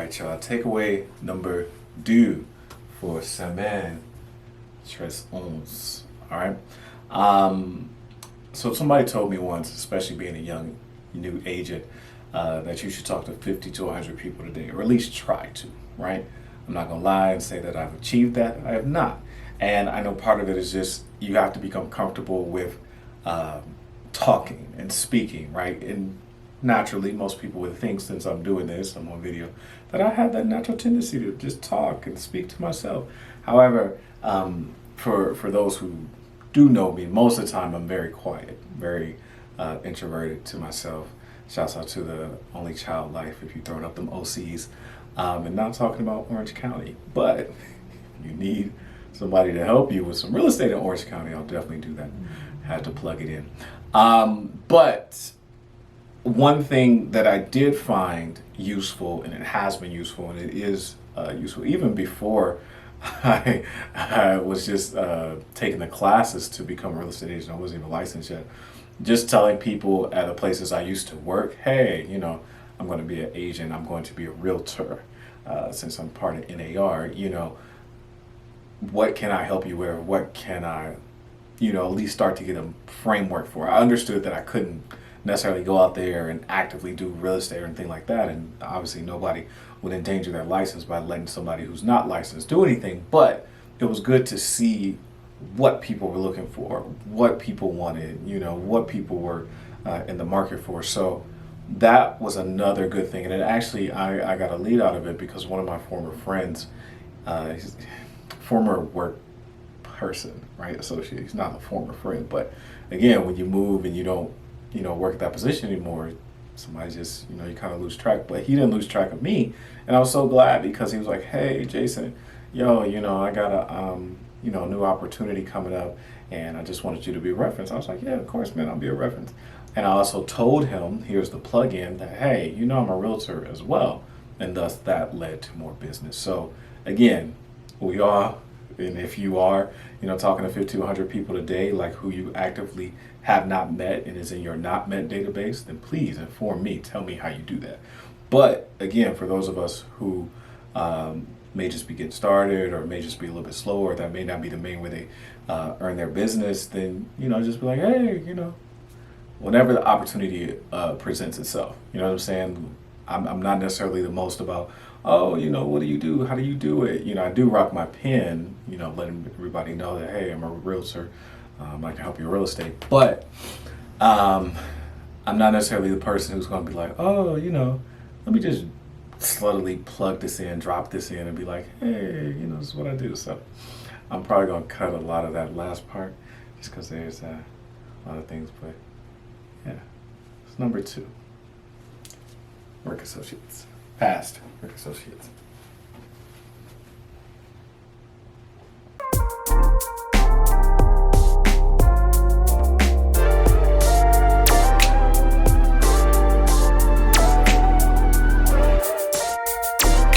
right, y'all. Takeaway number two for semaine tres onze. All right. So somebody told me once, especially being a young new agent, that you should talk to 50 to 100 people today, or at least try to. Right. I'm not gonna lie and say that I've achieved that. I have not, and I know part of it is just you have to become comfortable with talking and speaking, right? And naturally, most people would think, since I'm doing this, I'm on video, that I have that natural tendency to just talk and speak to myself. However, for those who do know me, most of the time I'm very quiet, very introverted to myself. Shouts out to the only child life if you throwing up them OCs, and not talking about Orange County, but you need somebody to help you with some real estate in Orange County, I'll definitely do that. Had to plug it in. But one thing that I did find useful, and it has been useful, and it is useful even before I was just taking the classes to become a real estate agent. I wasn't even licensed yet. Just telling people at the places I used to work, hey, I'm going to be an agent. I'm going to be a realtor. Since I'm part of NAR, what can I help you with? What can I, at least start to get a framework for? I understood that I couldn't necessarily go out there and actively do real estate or anything like that, and obviously nobody would endanger their license by letting somebody who's not licensed do anything, but it was good to see what people were looking for, what people wanted, what people were in the market for. So that was another good thing, and it actually, I got a lead out of it because one of my former friends, former work person, right, associate, he's not a former friend, but again, when you move and you don't work at that position anymore, somebody just, you kind of lose track. But he didn't lose track of me, and I was so glad because he was like, hey Jason, I got a new opportunity coming up, and I just wanted you to be a reference. I was like, yeah, of course, man, I'll be a reference. And I also told him, here's the plug-in, that hey, I'm a realtor as well, and thus that led to more business. So again, we are, and if you are, talking to 50 to 100 people today, like who you actively have not met and is in your not met database, then please inform me. Tell me how you do that. But again, for those of us who may just be getting started or may just be a little bit slower, that may not be the main way they earn their business, then, just be like, hey, whenever the opportunity presents itself, you know what I'm saying? I'm not necessarily the most about, what do you do? How do you do it? I do rock my pen, letting everybody know that, hey, I'm a realtor. I can help you with real estate. But I'm not necessarily the person who's going to be like, let me just slowly plug this in, drop this in, and be like, hey, this is what I do. So I'm probably going to cut a lot of that last part just because there's a lot of things. But yeah, it's number two. Work associates. Past work associates.